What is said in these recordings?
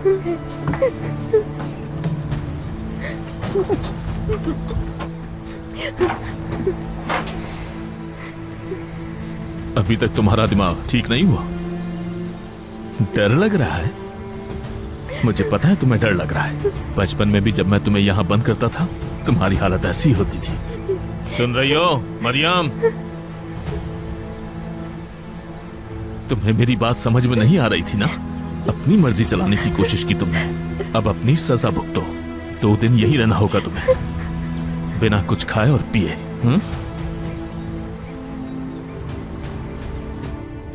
अभी तक तुम्हारा दिमाग ठीक नहीं हुआ? डर लग रहा है? मुझे पता है तुम्हें डर लग रहा है। बचपन में भी जब मैं तुम्हें यहां बंद करता था तुम्हारी हालत ऐसी होती थी। सुन रही हो मरियम? तुम्हें मेरी बात समझ में नहीं आ रही थी ना? अपनी मर्जी चलाने की कोशिश की तुमने, अब अपनी सजा भुगतो। 2 दिन यही रहना होगा तुम्हें, बिना कुछ खाए और पिए।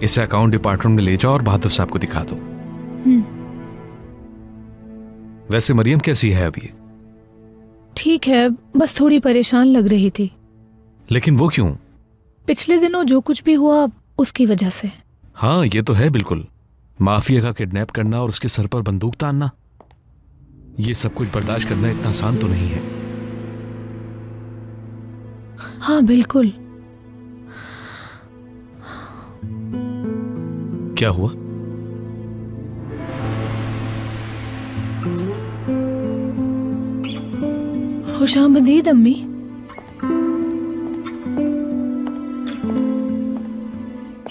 इसे अकाउंट डिपार्टमेंट में ले जाओ और बहादुर साहब को दिखा दो। वैसे मरियम कैसी है अभी? ठीक है, बस थोड़ी परेशान लग रही थी। लेकिन वो क्यों? पिछले दिनों जो कुछ भी हुआ उसकी वजह से। हाँ ये तो है बिल्कुल। माफिया का किडनैप करना और उसके सर पर बंदूक तानना, ये सब कुछ बर्दाश्त करना इतना आसान तो नहीं है। हाँ बिल्कुल। क्या हुआ? खुशामदीद अम्मी।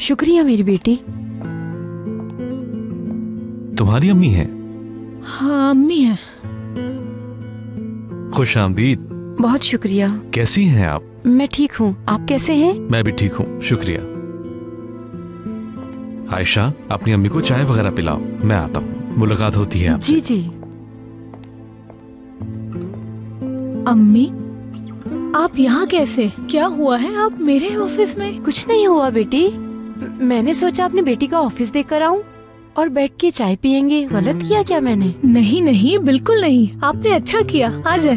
शुक्रिया मेरी बेटी। तुम्हारी अम्मी है? हाँ अम्मी है। खुश आमदीद। बहुत शुक्रिया। कैसी हैं आप? मैं ठीक हूँ, आप कैसे हैं? मैं भी ठीक हूँ, शुक्रिया। आयशा अपनी अम्मी को चाय वगैरह पिलाओ, मैं आता हूँ, मुलाकात होती है आपसे। जी जी। अम्मी आप यहाँ कैसे? क्या हुआ है? आप मेरे ऑफिस में? कुछ नहीं हुआ बेटी, मैंने सोचा अपनी बेटी का ऑफिस देखकर आऊं और बैठ के चाय पियेंगे। गलत किया क्या मैंने? नहीं नहीं बिल्कुल नहीं, आपने अच्छा किया। आ जाए।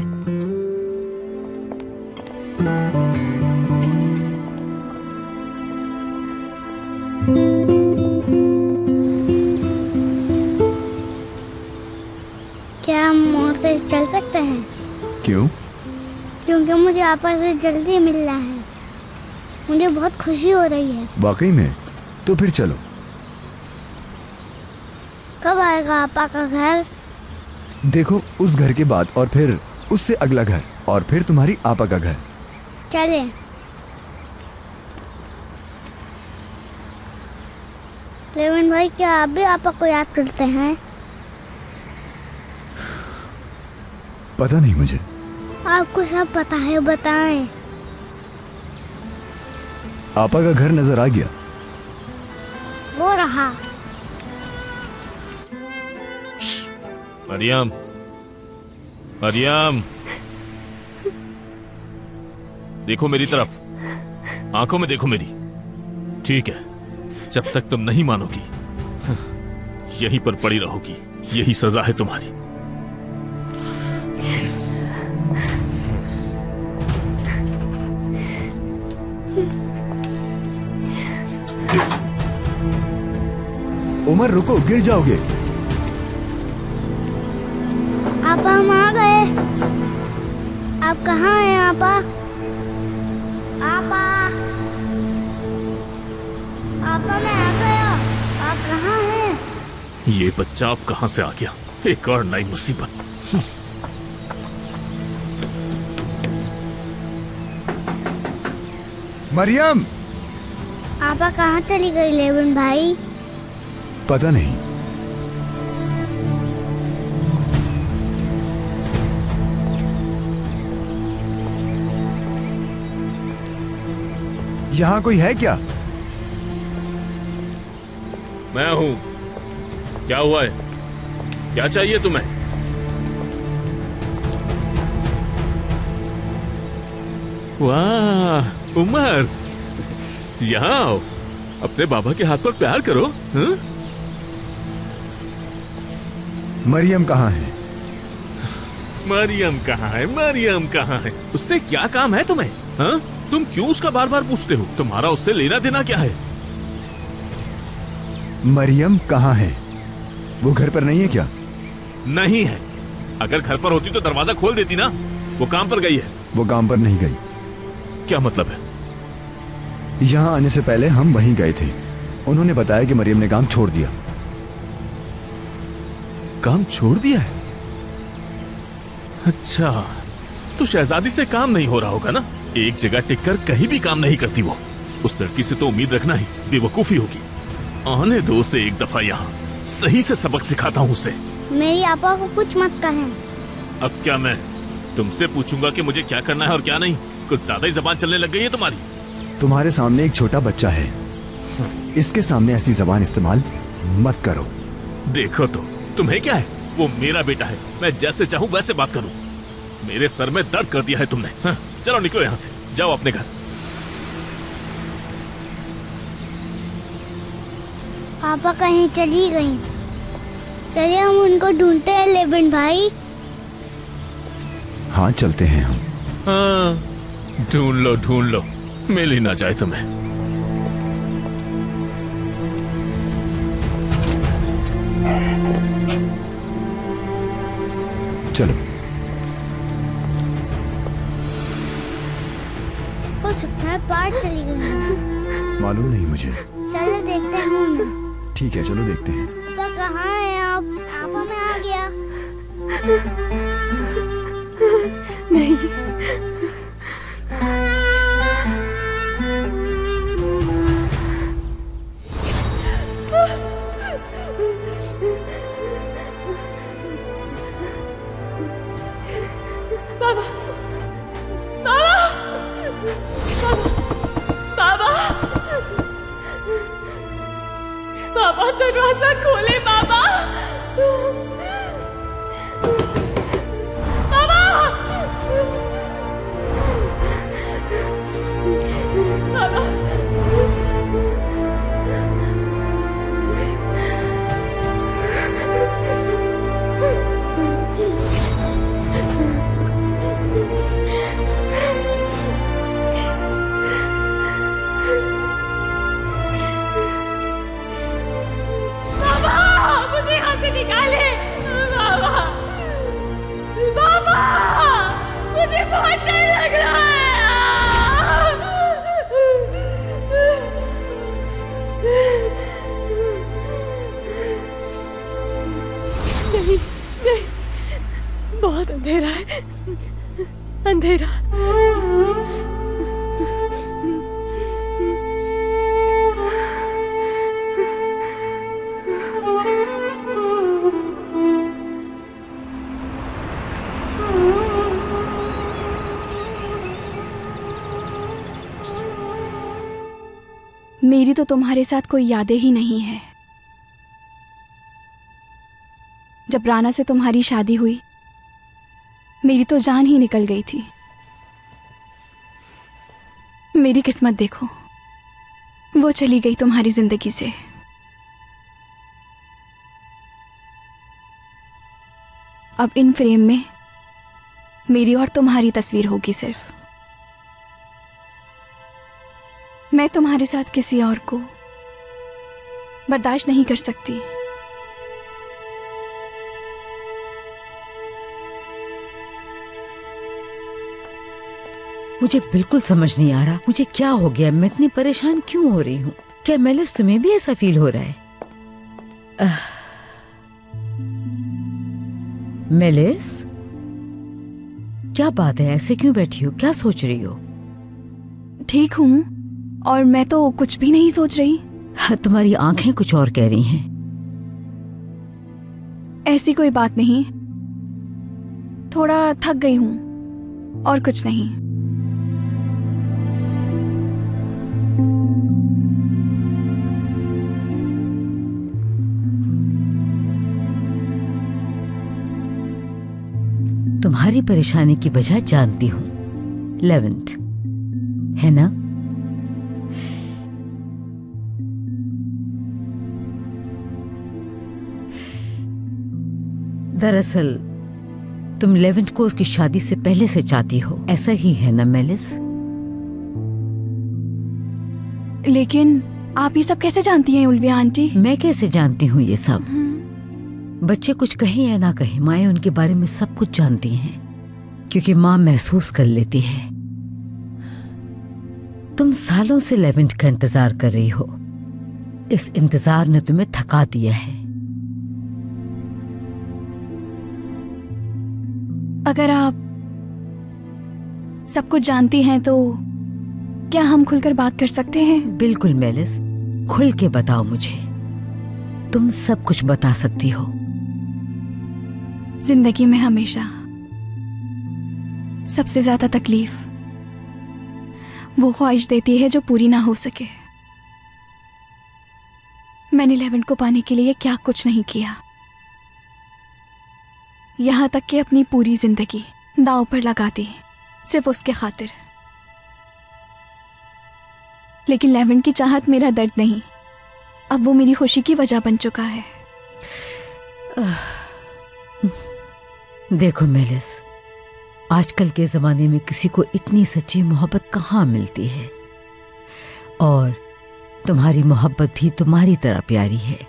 क्या हम मोड़ से चल सकते हैं? क्यों? क्योंकि मुझे आपा से जल्दी मिलना है, मुझे बहुत खुशी हो रही है। वाकई में? तो फिर चलो। कब आएगा आपा का घर? देखो उस घर के बाद और फिर उससे अगला घर और फिर तुम्हारी आपा का घर। चले। लेविन भाई क्या आप भी आपा को याद करते हैं? पता नहीं मुझे। आपको सब पता है, बताएं। आपा का घर नजर आ गया? वो रहा। मरियम, मरियम, देखो मेरी तरफ, आंखों में देखो मेरी। ठीक है, जब तक तुम नहीं मानोगी यहीं पर पड़ी रहोगी, यही सजा है तुम्हारी। उमर रुको, गिर जाओगे। आपा हम आ गए। आप कहाँ हैं आपा? आपा, आपा मैं आ गया। आप कहाँ हैं? ये बच्चा अब कहां से आ गया? एक और नई मुसीबत। मरियम! आपा कहाँ चली गई लेविन भाई? पता नहीं। यहाँ कोई है क्या? मैं हूं। क्या हुआ है? क्या चाहिए तुम्हें? वाह उमर, यहाँ आओ, अपने बाबा के हाथ पर प्यार करो। हाँ? मरियम कहाँ है? मरियम कहाँ है? मरियम कहाँ है? उससे क्या काम है तुम्हें? हाँ? तुम क्यों उसका बार बार पूछते हो? तुम्हारा उससे लेना देना क्या है? मरियम कहाँ है? वो घर पर नहीं है क्या? नहीं है। अगर घर पर होती तो दरवाजा खोल देती ना। वो काम पर गई है। वो काम पर नहीं गई। क्या मतलब है? यहाँ आने से पहले हम वहीं गए थे। उन्होंने बताया कि मरियम ने काम छोड़ दिया। काम छोड़ दिया है? अच्छा, तो शहजादी से काम नहीं हो रहा होगा ना? एक जगह टिककर कहीं भी काम नहीं करती वो। उस लड़की से तो उम्मीद रखना ही बेवकूफी होगी। आने दो उसे एक दफा यहाँ, सही से सबक सिखाता हूँ उसे। मेरी आपा को कुछ मत कहें। अब क्या मैं तुमसे पूछूंगा कि मुझे क्या करना है और क्या नहीं? कुछ ज्यादा ही जबान चलने लग गई है तुम्हारी। तुम्हारे सामने एक छोटा बच्चा है, इसके सामने ऐसी जबान इस्तेमाल मत करो। देखो तो, तुम्हें क्या है? वो मेरा बेटा है, मैं जैसे चाहूँ वैसे बात करूँ। मेरे सर में दर्द कर दिया है तुमने। हाँ, चलो निकलो यहाँ से, जाओ अपने घर। पापा कहीं चली गई। चलिए हम उनको ढूंढते हैं लेविन भाई। हाँ चलते हैं हम। हाँ, ढूंढ लो, मिल ही ना जाए तुम्हें। चलो। हो सकता है पार चली गई। मालूम नहीं मुझे। चलो देखते हैं उन्हें। ठीक है, चलो देखते हैं। पापा कहाँ हैं आप? पापा मैं आ गया। नहीं, बाबा, बाबा, बाबा, बाबा दरवाजा खोले बाबा, बाबा, बाबा, मुझे यहाँ से निकाले बाबा, बाबा, मुझे बहुत डर लग रहा है। नहीं, नहीं, बहुत अंधेरा है, अंधेरा। मेरी तो तुम्हारे साथ कोई यादें ही नहीं है। जब राना से तुम्हारी शादी हुई, मेरी तो जान ही निकल गई थी। मेरी किस्मत देखो, वो चली गई तुम्हारी जिंदगी से। अब इन फ्रेम में मेरी और तुम्हारी तस्वीर होगी सिर्फ। मैं तुम्हारे साथ किसी और को बर्दाश्त नहीं कर सकती। मुझे बिल्कुल समझ नहीं आ रहा, मुझे क्या हो गया? मैं इतनी परेशान क्यों हो रही हूँ? क्या मेलिस तुम्हें भी ऐसा फील हो रहा है? मेलिस, क्या बात है? ऐसे क्यों बैठी हो? क्या सोच रही हो? ठीक हूँ, और मैं तो कुछ भी नहीं सोच रही। तुम्हारी आंखें कुछ और कह रही हैं। ऐसी कोई बात नहीं, थोड़ा थक गई हूँ और कुछ नहीं। तुम्हारी परेशानी की वजह जानती हूँ, लेवेंट, है ना? दरअसल तुम लेवेंट को उसकी शादी से पहले से चाहती हो, ऐसा ही है ना मेलिस? लेकिन आप ये सब कैसे जानती हैं उल्विया आंटी? मैं कैसे जानती हूँ ये सब? बच्चे कुछ कहें या ना कहें, माएं उनके बारे में सब कुछ जानती हैं, क्योंकि माँ महसूस कर लेती है। तुम सालों से लेवेंट का इंतजार कर रही हो। इस इंतजार ने तुम्हें थका दिया है। अगर आप सब कुछ जानती हैं तो क्या हम खुलकर बात कर सकते हैं? बिल्कुल मेलिस, खुल के बताओ मुझे। तुम सब कुछ बता सकती हो। जिंदगी में हमेशा सबसे ज्यादा तकलीफ वो ख्वाहिश देती है जो पूरी ना हो सके। मैंने लेवेंट को पाने के लिए क्या कुछ नहीं किया, यहां तक कि अपनी पूरी जिंदगी दांव पर लगा दी सिर्फ उसके खातिर। लेकिन लेवेंट की चाहत मेरा दर्द नहीं, अब वो मेरी खुशी की वजह बन चुका है। देखो मेलिस, आजकल के ज़माने में किसी को इतनी सच्ची मोहब्बत कहाँ मिलती है, और तुम्हारी मोहब्बत भी तुम्हारी तरह प्यारी है।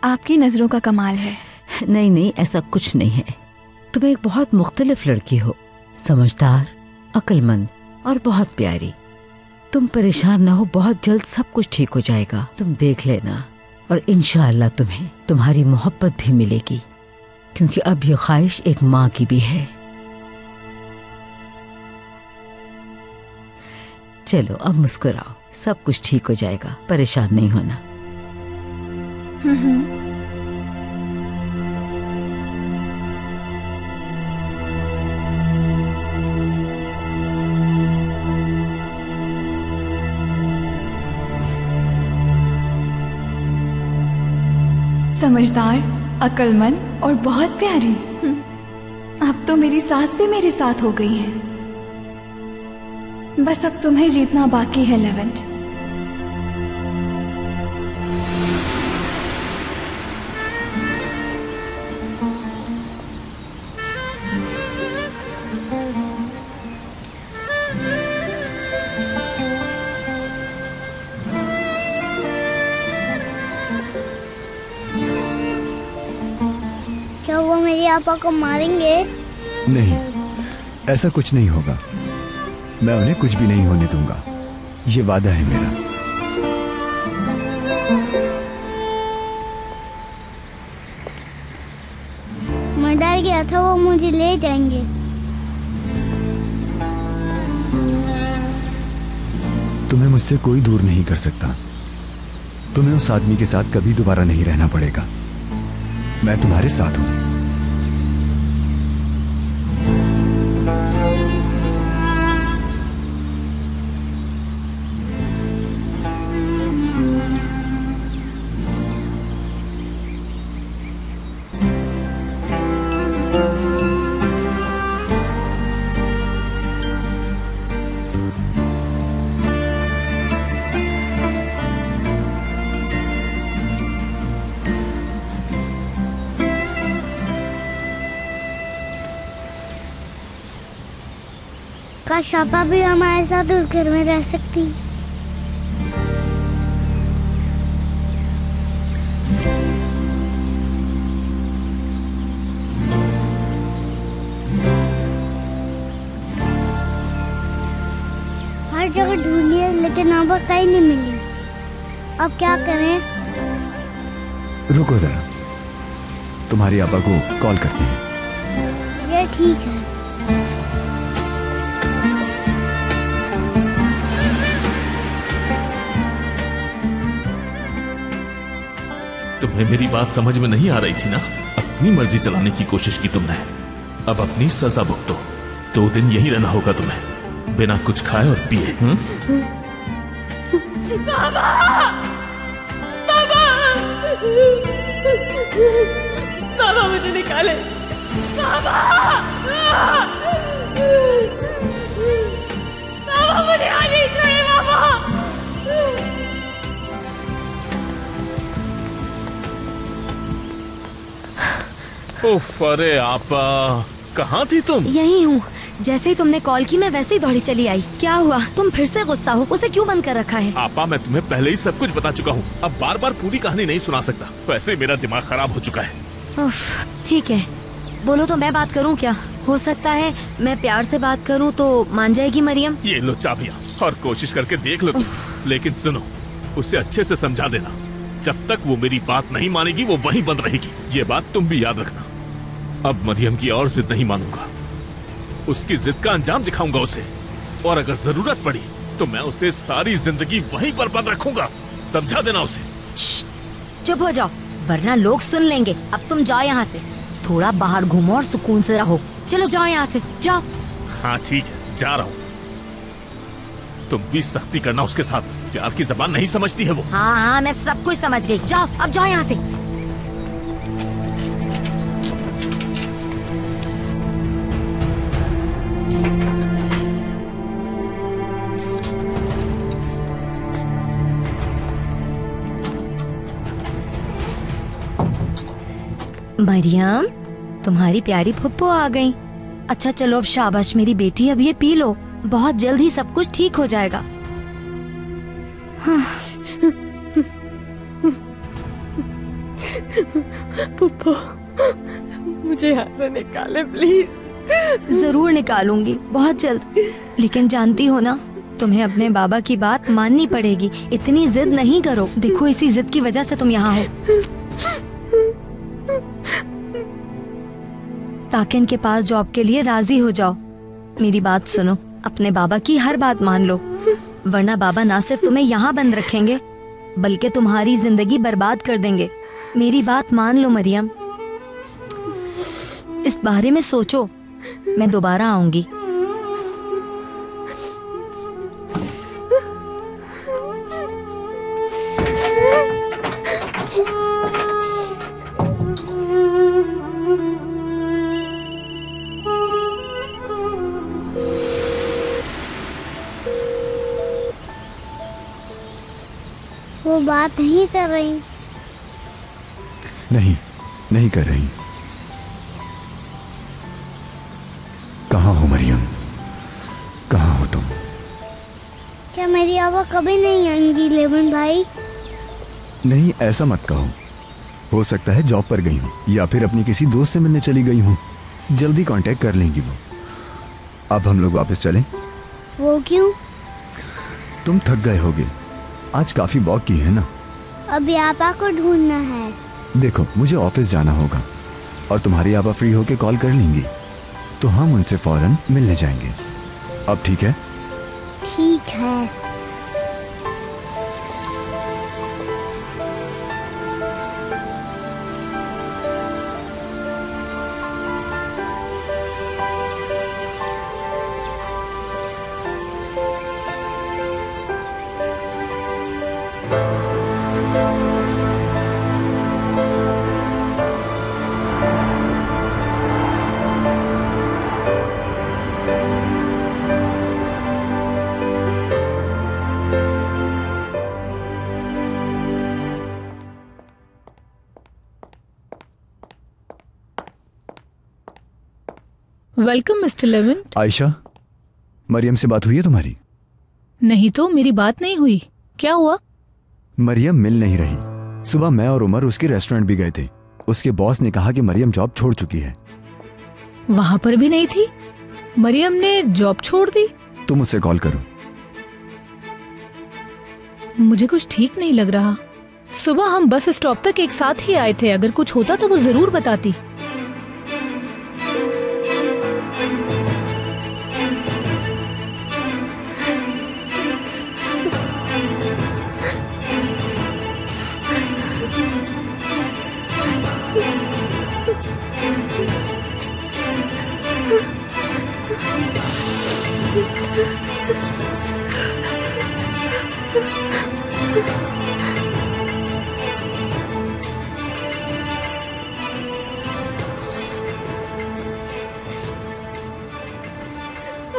आपकी नज़रों का कमाल है। नहीं नहीं, ऐसा कुछ नहीं है। तुम एक बहुत मुख्तलिफ लड़की हो, समझदार, अक्लमंद और बहुत प्यारी। तुम परेशान ना हो, बहुत जल्द सब कुछ ठीक हो जाएगा। तुम देख लेना, और इंशाअल्लाह तुम्हें तुम्हारी मोहब्बत भी मिलेगी, क्योंकि अब ये ख्वाहिश एक माँ की भी है। चलो अब मुस्कुराओ, सब कुछ ठीक हो जाएगा, परेशान नहीं होना। समझदार, अक्लमंद और बहुत प्यारी। अब तो मेरी सास भी मेरे साथ हो गई है। बस अब तुम्हें जीतना बाकी है लेवेंट। क्या वो मेरे आपा को मारेंगे? नहीं, ऐसा कुछ नहीं होगा। मैं उन्हें कुछ भी नहीं होने दूंगा, ये वादा है मेरा। मैं डर गया था वो मुझे ले जाएंगे। तुम्हें मुझसे कोई दूर नहीं कर सकता। तुम्हें उस आदमी के साथ कभी दोबारा नहीं रहना पड़ेगा। मैं तुम्हारे साथ हूं। काश आपा भी हमारे साथ उस घर में रह सकती। हर जगह ढूंढ लिया लेकिन आपा कहीं नहीं मिली। अब क्या करें? रुको जरा, तुम्हारी आपा को कॉल करते हैं। ये ठीक है। तुम्हें मेरी बात समझ में नहीं आ रही थी ना? अपनी मर्जी चलाने की कोशिश की तुमने, अब अपनी सजा भुगतो। 2 दिन यहीं रहना होगा तुम्हें, बिना कुछ खाए और पिए। बाबा! बाबा! बाबा मुझे निकाले। बाबा! बाबा मुझे आगे छोड़े बाबा। उफ, अरे आपा, कहाँ थी तुम? यही हूँ। जैसे ही तुमने कॉल की मैं वैसे ही दौड़ी चली आई। क्या हुआ? तुम फिर से गुस्सा हो? उसे क्यों बंद कर रखा है? आपा, मैं तुम्हें पहले ही सब कुछ बता चुका हूँ, अब बार बार पूरी कहानी नहीं सुना सकता। वैसे मेरा दिमाग खराब हो चुका है। उफ, ठीक है, बोलो तो मैं बात करूँ क्या? हो सकता है मैं प्यार से बात करूँ तो मान जाएगी मरियम। ये लो चाबियाँ और कोशिश करके देख लो तुम, लेकिन सुनो, उसे अच्छे से समझा देना। जब तक वो मेरी बात नहीं मानेगी वो वहीं बंद रहेगी, ये बात तुम भी याद रखना। अब मरियम की और जिद नहीं मानूंगा, उसकी जिद का अंजाम दिखाऊंगा उसे, और अगर जरूरत पड़ी तो मैं उसे सारी जिंदगी वहीं पर बंद रखूंगा। समझा देना उसे। चुप हो जाओ वरना लोग सुन लेंगे। अब तुम जाओ यहाँ से, थोड़ा बाहर घूमो और सुकून से रहो। चलो जाओ यहाँ से, जाओ। हाँ ठीक है, जा रहा हूँ। तुम भी सख्ती करना उसके साथ, प्यार की जबान नहीं समझती है वो। हाँ हाँ मैं सब कुछ समझ गई। जाओ, अब जाओ यहाँ से। मरियम, तुम्हारी प्यारी फुप्पो आ गई। अच्छा चलो अब शाबाश मेरी बेटी, अब ये पी लो, बहुत जल्द ही सब कुछ ठीक हो जाएगा। हाँ। पुप्पो, मुझे यहाँ से निकाले प्लीज। जरूर निकालूंगी, बहुत जल्द। लेकिन जानती हो ना, तुम्हें अपने बाबा की बात माननी पड़ेगी। इतनी जिद नहीं करो। देखो इसी जिद की वजह से तुम यहाँ हो। ताकिन के पास जॉब के लिए राजी हो जाओ। मेरी बात सुनो, अपने बाबा की हर बात मान लो, वरना बाबा ना सिर्फ तुम्हें यहाँ बंद रखेंगे बल्कि तुम्हारी जिंदगी बर्बाद कर देंगे। मेरी बात मान लो मरियम, इस बारे में सोचो। मैं दोबारा आऊंगी। वो बात नहीं कर रही। नहीं कर रही। कहाँ हो मरियम, कहाँ हो तुम? क्या मेरी आवा कभी नहीं आएंगी लेमन भाई? नहीं, ऐसा मत कहो। हो सकता है जॉब पर गई हूँ या फिर अपनी किसी दोस्त से मिलने चली गई हूँ। जल्दी कांटेक्ट कर लेंगी वो। अब हम लोग वापस चलें? वो क्यों? तुम थक गए होगे, आज काफी वॉक की है ना। अभी आपा को ढूंढना है। देखो मुझे ऑफिस जाना होगा और तुम्हारी आपा फ्री होके कॉल कर लेंगी तो हम उनसे फौरन मिलने जाएंगे। अब ठीक है? ठीक है। वेलकम मिस्टर लेवन। आयशा, मरियम से बात हुई है तुम्हारी? नहीं तो, मेरी बात नहीं हुई। क्या हुआ? मरियम मिल नहीं रही। सुबह मैं और उमर उसके रेस्टोरेंट भी गए थे। उसके बॉस ने कहा कि मरियम जॉब छोड़ चुकी है। वहां पर भी नहीं थी। मरियम ने जॉब छोड़ दी? तुम उसे कॉल करो। मुझे कुछ ठीक नहीं लग रहा। सुबह हम बस स्टॉप तक एक साथ ही आए थे। अगर कुछ होता तो वो जरूर बताती।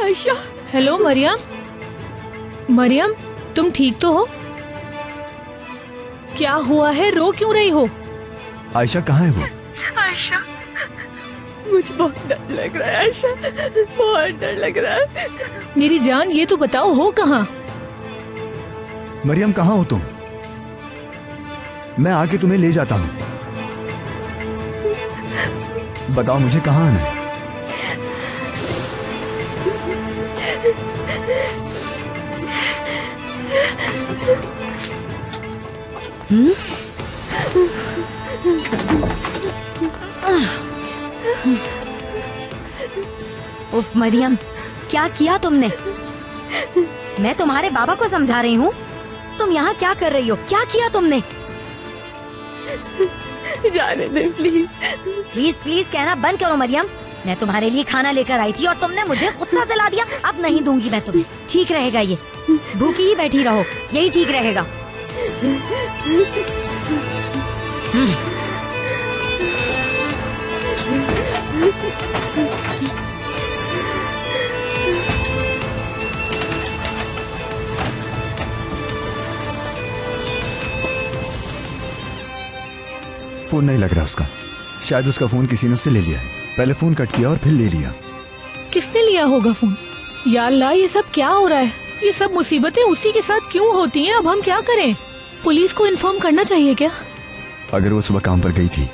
आयशा। हेलो मरियम। मरियम, तुम ठीक तो हो? क्या हुआ है? रो क्यों रही हो? आयशा कहाँ है वो? आयशा, मुझे बहुत डर लग रहा है। आयशा, बहुत डर लग रहा है। मेरी जान, ये तो बताओ हो कहाँ? मरियम कहाँ हो तुम? मैं आके तुम्हें ले जाता हूँ। बताओ मुझे कहाँ आना है? उफ मरियम, क्या किया तुमने? मैं तुम्हारे बाबा को समझा रही हूँ, तुम यहाँ क्या कर रही हो? क्या किया तुमने? जाने दे प्लीज। प्लीज प्लीज कहना बंद करो मरियम। मैं तुम्हारे लिए खाना लेकर आई थी और तुमने मुझे गुस्सा दिला दिया। अब नहीं दूंगी मैं तुम्हें। ठीक रहेगा ये, भूखी ही बैठी रहो, यही ठीक रहेगा। फोन नहीं लग रहा उसका। शायद उसका फोन किसी ने उससे ले लिया है। पहले फोन कट किया और फिर ले लिया। किसने लिया होगा फोन? या अल्लाह, ये सब क्या हो रहा है? ये सब मुसीबतें उसी के साथ क्यों होती हैं? अब हम क्या करें? पुलिस को इन्फॉर्म करना चाहिए क्या? अगर वो सुबह काम पर गई थी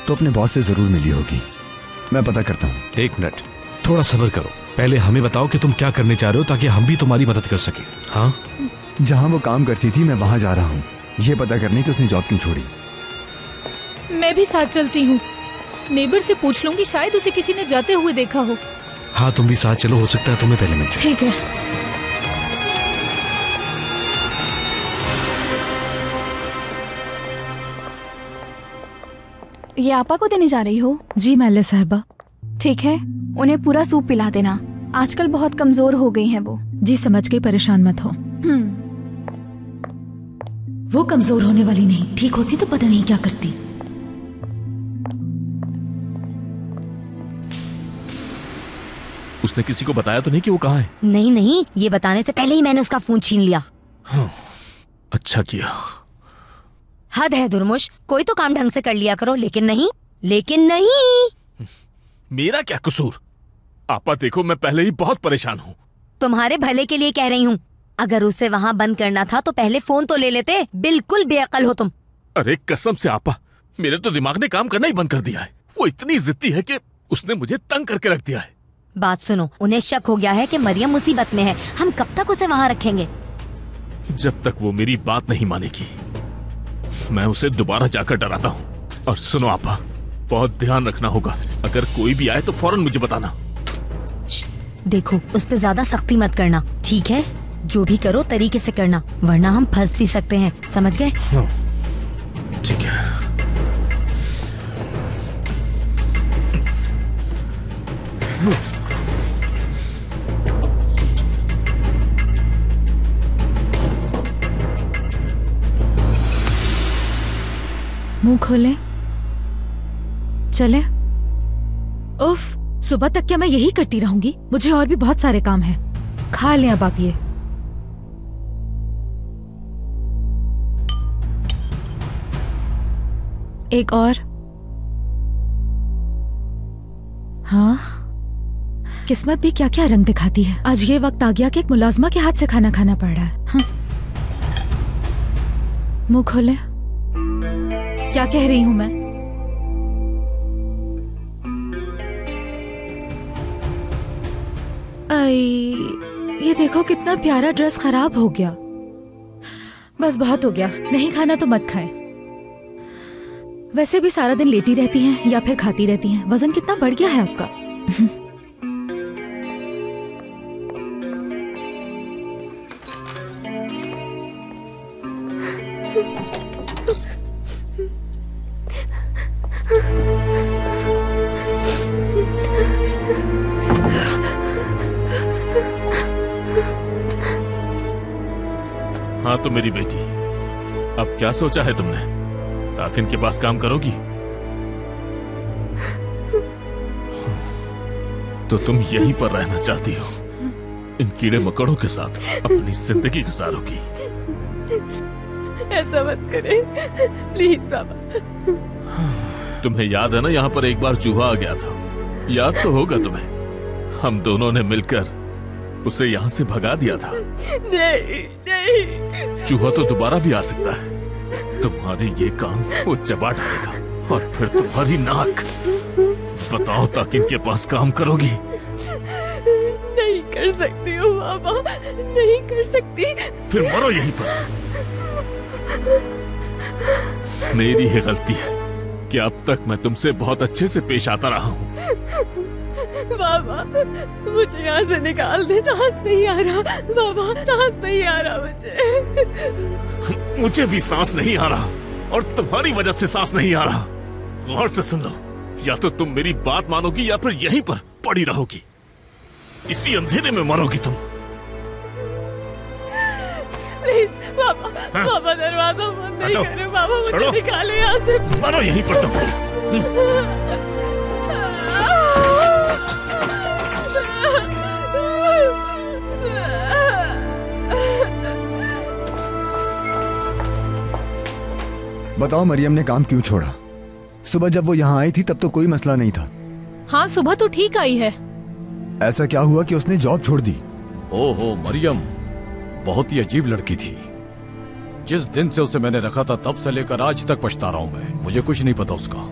तो अपने बॉस से जरूर मिली होगी। मैं पता करता हूँ। 1 मिनट, थोड़ा सब्र करो। पहले हमें बताओ कि तुम क्या करने चाह रहे हो, ताकि हम भी तुम्हारी मदद कर सके। हाँ, जहाँ वो काम करती थी मैं वहाँ जा रहा हूँ, ये पता करने की उसने जॉब क्यों छोड़ी। मैं भी साथ चलती हूँ। नेबर से पूछ लूंगी, शायद उसे किसी ने जाते हुए देखा हो। हाँ तुम भी साथ चलो, हो सकता है तुम्हें पहले मिल जाए। ठीक है। ये आपा को देने जा रही हो? जी मैले साहिबा। ठीक है, उन्हें पूरा सूप पिला देना। आजकल बहुत कमजोर हो गई हैं वो। जी समझ गई, परेशान मत हो। वो कमजोर होने वाली नहीं, ठीक होती तो पता नहीं क्या करती। उसने किसी को बताया तो नहीं कि वो कहाँ है? नहीं नहीं, ये बताने से पहले ही मैंने उसका फोन छीन लिया। हाँ, अच्छा किया। हद है दुर्मुश, कोई तो काम ढंग से कर लिया करो। लेकिन नहीं। मेरा क्या कसूर? आपा देखो, मैं पहले ही बहुत परेशान हूँ। तुम्हारे भले के लिए कह रही हूँ। अगर उसे वहाँ बंद करना था तो पहले फोन तो ले लेते। बिल्कुल बेअक्ल हो तुम। अरे कसम से आपा, मेरे तो दिमाग ने काम करना ही बंद कर दिया है। वो इतनी जिद्दी है कि उसने मुझे तंग करके रख दिया है। बात सुनो, उन्हें शक हो गया है कि मरियम मुसीबत में है। हम कब तक उसे वहाँ रखेंगे? जब तक वो मेरी बात नहीं मानेगी, मैं उसे दोबारा जाकर डराता हूँ। और सुनो आपा, बहुत ध्यान रखना होगा। अगर कोई भी आए तो फौरन मुझे बताना। देखो, उस पे ज्यादा सख्ती मत करना, ठीक है? जो भी करो तरीके से करना, वरना हम फंस भी सकते हैं। समझ गए? हाँ, ठीक है। मुंह खोले, चले। उफ, सुबह तक क्या मैं यही करती रहूंगी? मुझे और भी बहुत सारे काम हैं। खा लें अब आप ये। एक और। हाँ, किस्मत भी क्या क्या रंग दिखाती है। आज ये वक्त आ गया कि एक मुलाजमा के हाथ से खाना खाना पड़ रहा है। हाँ। मुंह खोले। क्या कह रही हूं मैं? ये देखो कितना प्यारा ड्रेस खराब हो गया। बस बहुत हो गया, नहीं खाना तो मत खाएं। वैसे भी सारा दिन लेटी रहती हैं या फिर खाती रहती हैं। वजन कितना बढ़ गया है आपका। हाँ तो मेरी बेटी, अब क्या सोचा है तुमने? ताकिन के पास काम करोगी? तो तुम यहीं पर रहना चाहती हो, इन कीड़े मकोड़ों के साथ अपनी जिंदगी गुजारोगी? ऐसा मत करे प्लीज बाबा। तुम्हें याद है ना, यहाँ पर एक बार चूहा आ गया था। याद तो होगा तुम्हें। हम दोनों ने मिलकर उसे यहाँ से भगा दिया था। नहीं। चूहा तो दोबारा भी आ सकता है। तुम्हारे ये काम वो चबा डालेगा और फिर तुम्हारी नाक। बताओ, ताकि इनके पास काम करोगी? नहीं कर सकती हूँ बाबा, नहीं कर सकती। फिर मरो यहीं पर। मेरी ही गलती है कि अब तक मैं तुमसे बहुत अच्छे से पेश आता रहा हूँ। बाबा मुझे यहाँ से निकाल दे, सांस नहीं आ रहा बाबा, सांस नहीं आ रहा मुझे। मुझे भी सांस नहीं आ रहा और तुम्हारी वजह से सांस नहीं आ रहा। गौर से सुन लो, या तो तुम मेरी बात मानोगी या फिर यहीं पर पड़ी रहोगी। इसी अंधेरे में मरोगी तुम। प्लीज बाबा, बाबा दरवाजा बंद नहीं करे बाबा, मुझे निकाले यहाँ से। मरो यहीं पर तुम। बताओ मरियम ने काम क्यों छोड़ा? सुबह जब वो यहाँ आई थी तब तो कोई मसला नहीं था। हाँ सुबह तो ठीक आई है। ऐसा क्या हुआ कि उसने जॉब छोड़ दी? ओहो मरियम बहुत ही अजीब लड़की थी। जिस दिन से उसे मैंने रखा था तब से लेकर आज तक पछता रहा हूं मैं। मुझे कुछ नहीं पता उसका।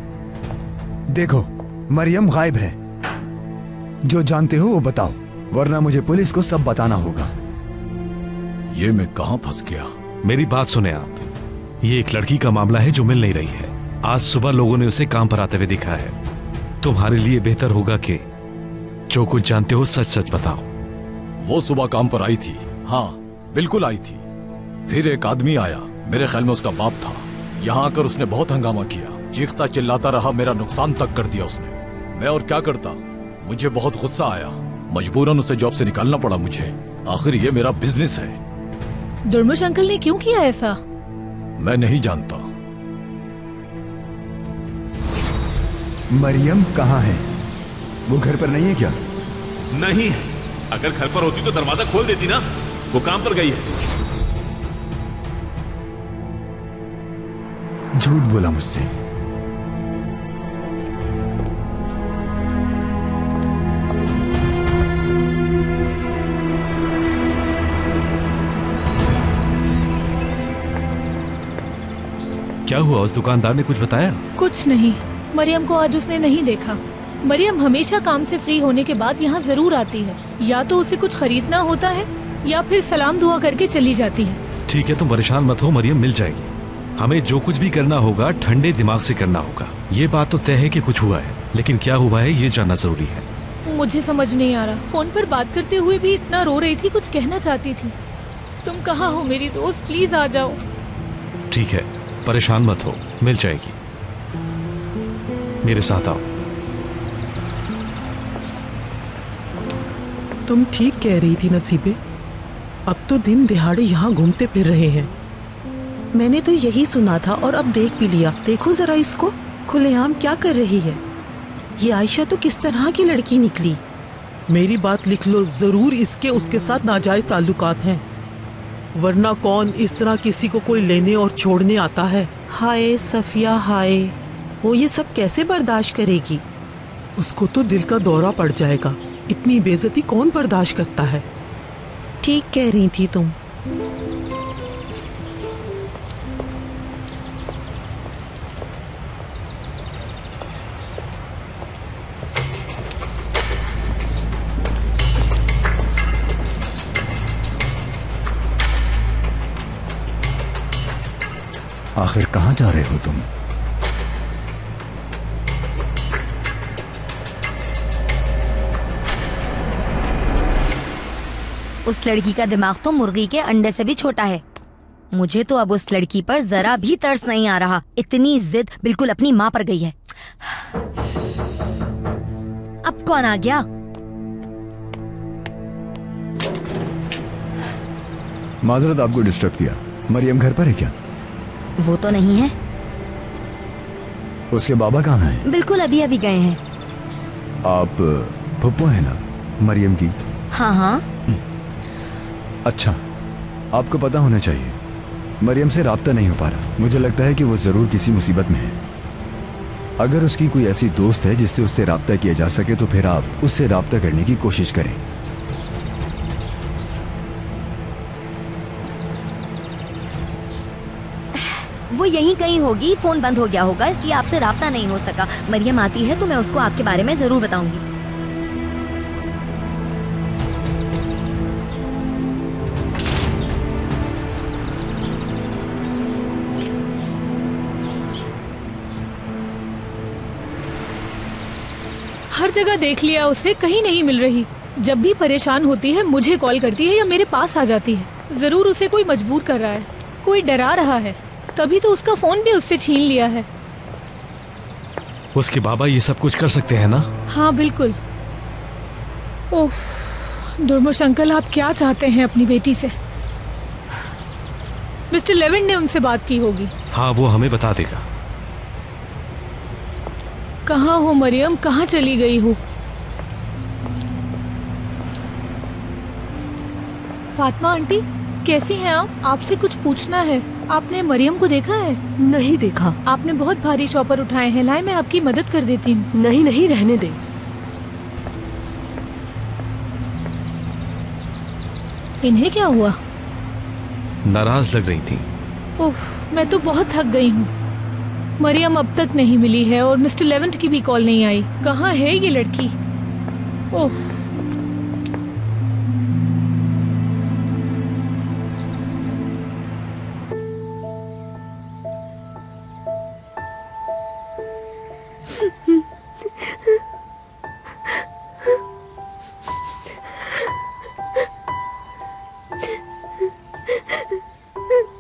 देखो मरियम गायब है। जो जानते हो वो बताओ, वरना मुझे पुलिस को सब बताना होगा। ये मैं कहां फंस गया? मेरी बात सुने आप, ये एक लड़की का मामला है जो मिल नहीं रही है। आज सुबह लोगों ने उसे काम पर आते हुए देखा है। तुम्हारे लिए बेहतर होगा कि जो कुछ जानते हो सच सच बताओ। वो सुबह काम पर आई थी, हाँ बिल्कुल आई थी। फिर एक आदमी आया, मेरे ख्याल में उसका बाप था। यहाँ आकर उसने बहुत हंगामा किया, चीखता चिल्लाता रहा, मेरा नुकसान तक कर दिया उसने। मैं और क्या करता, मुझे बहुत गुस्सा आया। मजबूरन उसे जॉब से निकालना पड़ा मुझे। आखिर ये मेरा बिजनेस है। दुर्मुश अंकल ने क्यों किया ऐसा? मैं नहीं जानता। मरियम कहाँ है? वो घर पर नहीं है क्या? नहीं, अगर घर पर होती तो दरवाजा खोल देती ना। वो काम पर गई है। झूठ बोला मुझसे। क्या हुआ? उस दुकानदार ने कुछ बताया? कुछ नहीं, मरियम को आज उसने नहीं देखा। मरियम हमेशा काम से फ्री होने के बाद यहाँ जरूर आती है। या तो उसे कुछ खरीदना होता है या फिर सलाम दुआ करके चली जाती है। ठीक है, तुम परेशान मत हो, मरियम मिल जाएगी। हमें जो कुछ भी करना होगा ठंडे दिमाग से करना होगा। ये बात तो तय है कि कुछ हुआ है, लेकिन क्या हुआ है ये जानना जरूरी है। मुझे समझ नहीं आ रहा। फोन पर बात करते हुए भी इतना रो रही थी, कुछ कहना चाहती थी। तुम कहाँ हो मेरी दोस्त? प्लीज आ जाओ। ठीक है, परेशान मत हो, मिल जाएगी। मेरे साथ आओ। तुम ठीक कह रही थी नसीबे। अब तो दिन दिहाड़े यहाँ घूमते फिर रहे हैं। मैंने तो यही सुना था और अब देख भी लिया। देखो जरा इसको, खुलेआम क्या कर रही है। ये आयशा तो किस तरह की लड़की निकली। मेरी बात लिख लो, जरूर इसके उसके साथ नाजायज ताल्लुकात हैं, वरना कौन इस तरह किसी को कोई लेने और छोड़ने आता है। हाय सफिया हाय, वो ये सब कैसे बर्दाश्त करेगी? उसको तो दिल का दौरा पड़ जाएगा। इतनी बेइज्जती कौन बर्दाश्त करता है। ठीक कह रही थी तुम। आखिर कहाँ जा रहे हो तुम? उस लड़की का दिमाग तो मुर्गी के अंडे से भी छोटा है। मुझे तो अब उस लड़की पर जरा भी तरस नहीं आ रहा। इतनी जिद बिल्कुल अपनी माँ पर गई है। अब कौन आ गया? माजरत आपको डिस्टर्ब किया। मरियम घर पर है क्या? वो तो नहीं है। उसके बाबा कहाँ हैं? बिल्कुल अभी अभी गए हैं। आप फुप्पो है ना मरियम की? हाँ हाँ। अच्छा, आपको पता होना चाहिए मरियम से राब्ता नहीं हो पा रहा। मुझे लगता है कि वो जरूर किसी मुसीबत में है। अगर उसकी कोई ऐसी दोस्त है जिससे उससे राब्ता किया जा सके तो फिर आप उससे राब्ता करने की कोशिश करें। वो यहीं कहीं होगी, फोन बंद हो गया होगा इसलिए आपसे राब्ता नहीं हो सका। मरियम आती है तो मैं उसको आपके बारे में जरूर बताऊंगी। हर जगह देख लिया उसे, कहीं नहीं मिल रही। जब भी परेशान होती है मुझे कॉल करती है या मेरे पास आ जाती है। जरूर उसे कोई मजबूर कर रहा है, कोई डरा रहा है, तभी तो उसका फोन भी उससे छीन लिया है। उसके बाबा ये सब कुछ कर सकते हैं ना? हाँ बिल्कुल। ओह दुर्मुश अंकल, आप क्या चाहते हैं अपनी बेटी से? मिस्टर लेविन ने उनसे बात की होगी। हाँ, वो हमें बता देगा। कहाँ हो मरियम, कहाँ चली गई हो? फातिमा आंटी, कैसी हैं आप? आपसे कुछ पूछना है। आपने मरियम को देखा है? नहीं देखा। आपने बहुत भारी शॉपर उठाए हैं। लाए, मैं आपकी मदद कर देती हूँ। नहीं नहीं, रहने दे। इन्हें क्या हुआ? नाराज लग रही थी। ओह, मैं तो बहुत थक गई हूँ। मरियम अब तक नहीं मिली है और मिस्टर लेवेंट की भी कॉल नहीं आई। कहाँ है ये लड़की? ओह,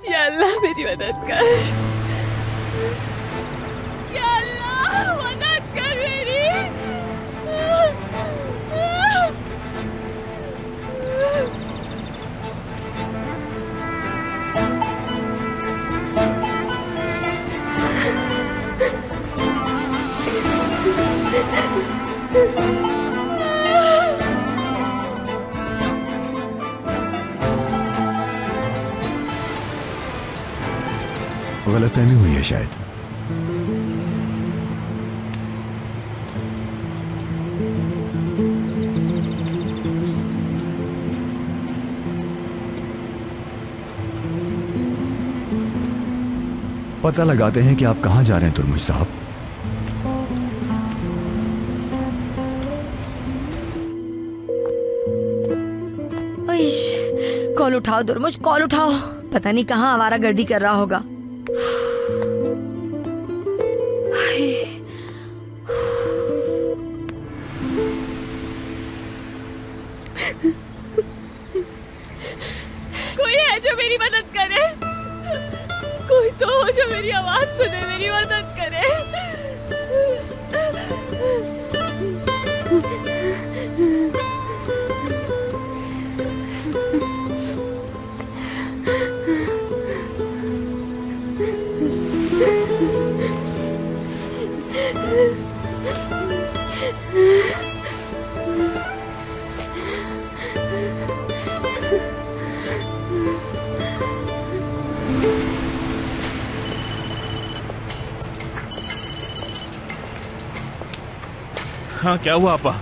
या अल्लाह मेरी मदद कर, या अल्लाह मदद कर मेरी। गलतफहमी हुई है शायद। पता लगाते हैं कि आप कहां जा रहे हैं तुर्मुश साहब। कॉल उठाओ दुर्मुश, कॉल उठाओ। पता नहीं कहाँ आवारागर्दी कर रहा होगा। कोई है जो मेरी मदद करे? कोई तो हो जो मेरी आवाज सुने, मेरी मदद करे। हाँ, क्या हुआ आपा?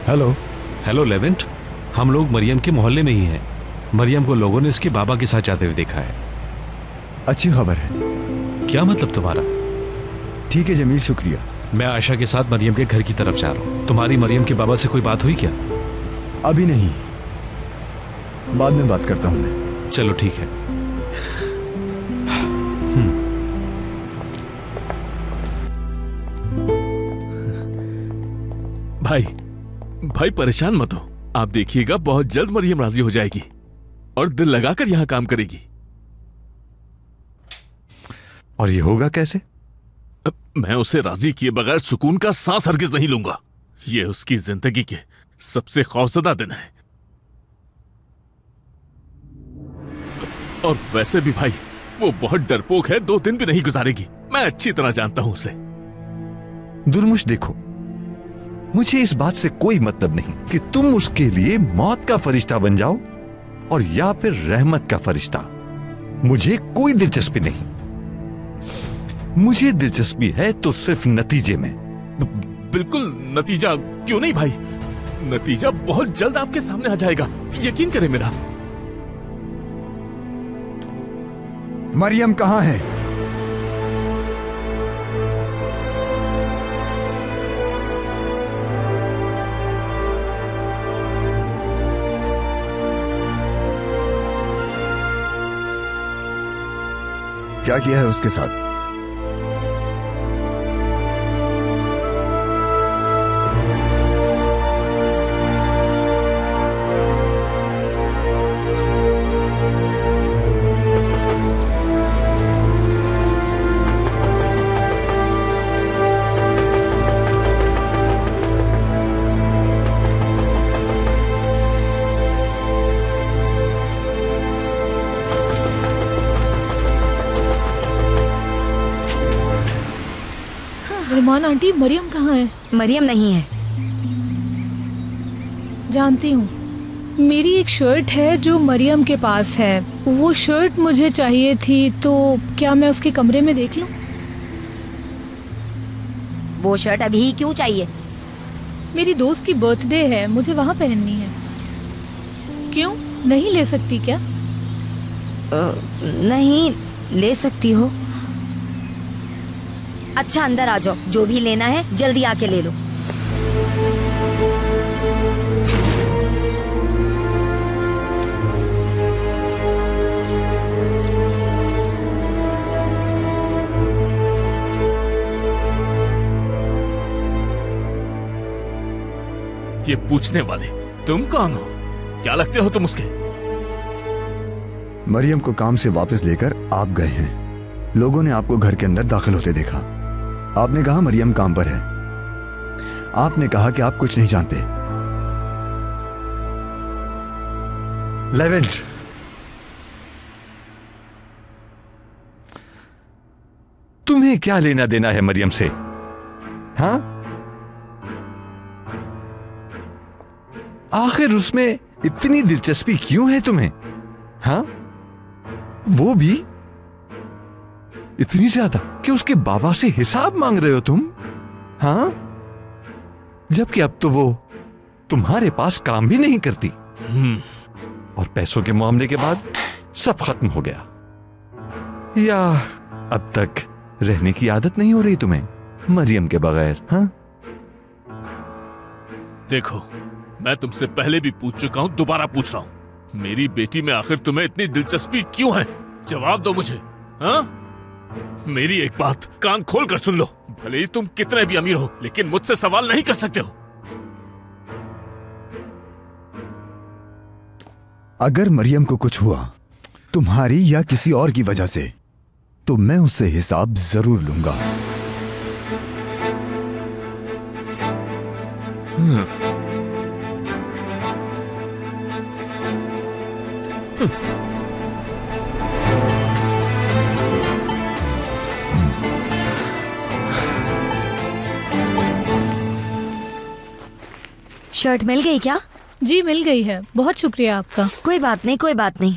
हेलो। हेलो लेवेंट, हम लोग मरियम के मोहल्ले में ही हैं। मरियम को लोगों ने उसके बाबा के साथ जाते हुए देखा है। अच्छी खबर है। क्या मतलब तुम्हारा? ठीक है जमील, शुक्रिया। मैं आयशा के साथ मरियम के घर की तरफ जा रहा हूँ। तुम्हारी मरियम के बाबा से कोई बात हुई क्या? अभी नहीं। बाद में बात करता हूं मैं। चलो ठीक है। भाई परेशान मत हो। आप देखिएगा बहुत जल्द मरियम राजी हो जाएगी और दिल लगाकर यहां काम करेगी। और ये होगा कैसे? मैं उसे राजी किए बगैर सुकून का सांस हरगिज नहीं लूंगा। ये उसकी जिंदगी के सबसे खौफजदा दिन है। और वैसे भी भाई वो बहुत डरपोक है, 2 दिन भी नहीं गुजारेगी। मैं अच्छी तरह जानता हूं उसे। दुर्मुश देखो, मुझे इस बात से कोई मतलब नहीं कि तुम उसके लिए मौत का फरिश्ता बन जाओ और या फिर रहमत का फरिश्ता। मुझे कोई दिलचस्पी नहीं। मुझे दिलचस्पी है तो सिर्फ नतीजे में। बिल्कुल नतीजा क्यों नहीं भाई, नतीजा बहुत जल्द आपके सामने आ जाएगा, यकीन करें मेरा। मरियम कहां है? क्या किया है उसके साथ? रहमान आंटी, मरियम कहाँ है? मरियम नहीं है। जानती हूँ, मेरी एक शर्ट है जो मरियम के पास है। वो शर्ट मुझे चाहिए थी, तो क्या मैं उसके कमरे में देख लूँ? वो शर्ट अभी ही क्यों चाहिए? मेरी दोस्त की बर्थडे है, मुझे वहाँ पहननी है। क्यों नहीं ले सकती क्या? नहीं ले सकती हो। अच्छा अंदर आ जाओ, जो भी लेना है जल्दी आके ले लो। ये पूछने वाले तुम कौन हो? क्या लगते हो तुम उसके? मरियम को काम से वापस लेकर आप गए हैं। लोगों ने आपको घर के अंदर दाखिल होते देखा। आपने कहा मरियम काम पर है। आपने कहा कि आप कुछ नहीं जानते। लेवेंट, तुम्हें क्या लेना देना है मरियम से? हाँ, आखिर उसमें इतनी दिलचस्पी क्यों है तुम्हें? हाँ, वो भी इतनी ज्यादा कि उसके बाबा से हिसाब मांग रहे हो तुम? हाँ, जबकि अब तो वो तुम्हारे पास काम भी नहीं करती और पैसों के मामले के बाद सब खत्म हो गया। या अब तक रहने की आदत नहीं हो रही तुम्हें मरियम के बगैर? हाँ, देखो, मैं तुमसे पहले भी पूछ चुका हूं, दोबारा पूछ रहा हूं। मेरी बेटी में आखिर तुम्हें इतनी दिलचस्पी क्यों है? जवाब दो मुझे। हाँ, मेरी एक बात कान खोल कर सुन लो। भले ही तुम कितने भी अमीर हो, लेकिन मुझसे सवाल नहीं कर सकते हो। अगर मरियम को कुछ हुआ तुम्हारी या किसी और की वजह से, तो मैं उससे हिसाब जरूर लूंगा। शर्ट मिल गई क्या? जी मिल गई है, बहुत शुक्रिया आपका। कोई बात नहीं, कोई बात नहीं।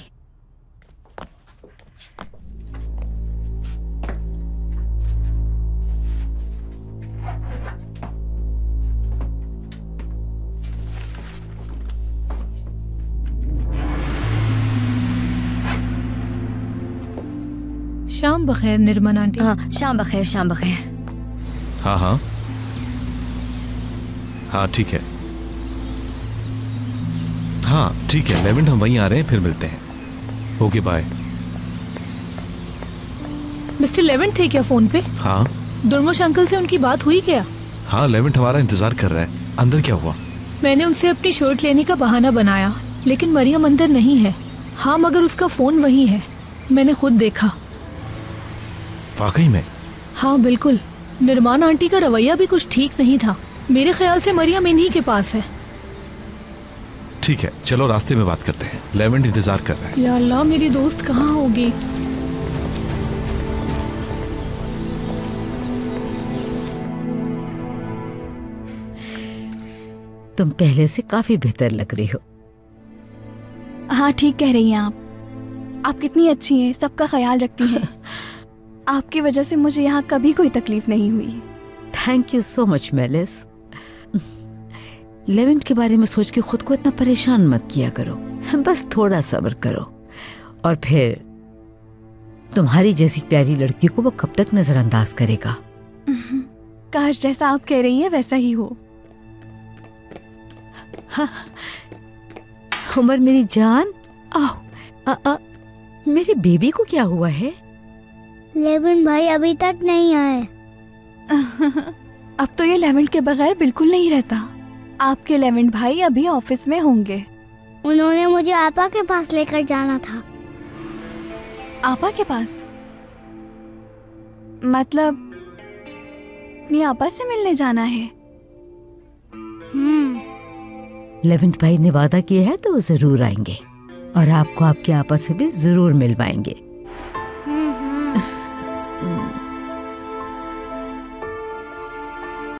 शाम बखैर निर्मल आंटी। हाँ, शाम बखैर, शाम बखैर। हाँ हाँ हाँ, ठीक है। हाँ ठीक है लेवेंट, हम वहीं आ रहे हैं, फिर मिलते हैं। Okay bye. मिस्टर लेवेंट थे क्या फोन पे? हाँ। दुर्मुश अंकल से उनकी बात हुई क्या? हाँ, लेवेंट हमारा इंतजार कर रहा है। अंदर क्या हुआ? मैंने उनसे अपनी शर्ट लेने का बहाना बनाया, लेकिन मरियम अंदर नहीं है। हाँ, मगर उसका फोन वहीं है, मैंने खुद देखा। वाकई में? हाँ बिल्कुल। निर्माण आंटी का रवैया भी कुछ ठीक नहीं था। मेरे ख्याल से मरियम इन्हीं के पास है। ठीक है, चलो रास्ते में बात करते हैं। लेवेंट इंतजार कर रहा है। या अल्लाह, मेरी दोस्त कहाँ होगी? तुम पहले से काफी बेहतर लग रही हो। हाँ ठीक कह रही हैं आप कितनी अच्छी हैं, सबका ख्याल रखती हैं। आपकी वजह से मुझे यहाँ कभी कोई तकलीफ नहीं हुई। Thank you so much malice. Levant के बारे में सोच के खुद को इतना परेशान मत किया करो, बस थोड़ा सब्र करो। और फिर तुम्हारी जैसी प्यारी लड़की को वो कब तक नजरअंदाज करेगा? काश जैसा आप कह रही हैं वैसा ही हो। हाँ। उमर मेरी जान, आओ। मेरे बेबी को क्या हुआ है? लेवेंट भाई अभी तक नहीं आए। अब तो ये लेवेंट के बगैर बिल्कुल नहीं रहता। आपके लेवेंट भाई अभी ऑफिस में होंगे। उन्होंने मुझे आपा के पास लेकर जाना था। आपा के पास? मतलब अपनी आपा से मिलने जाना है? लेवेंट भाई ने वादा किया है तो वो जरूर आएंगे और आपको आपके आपा से भी जरूर मिलवाएंगे।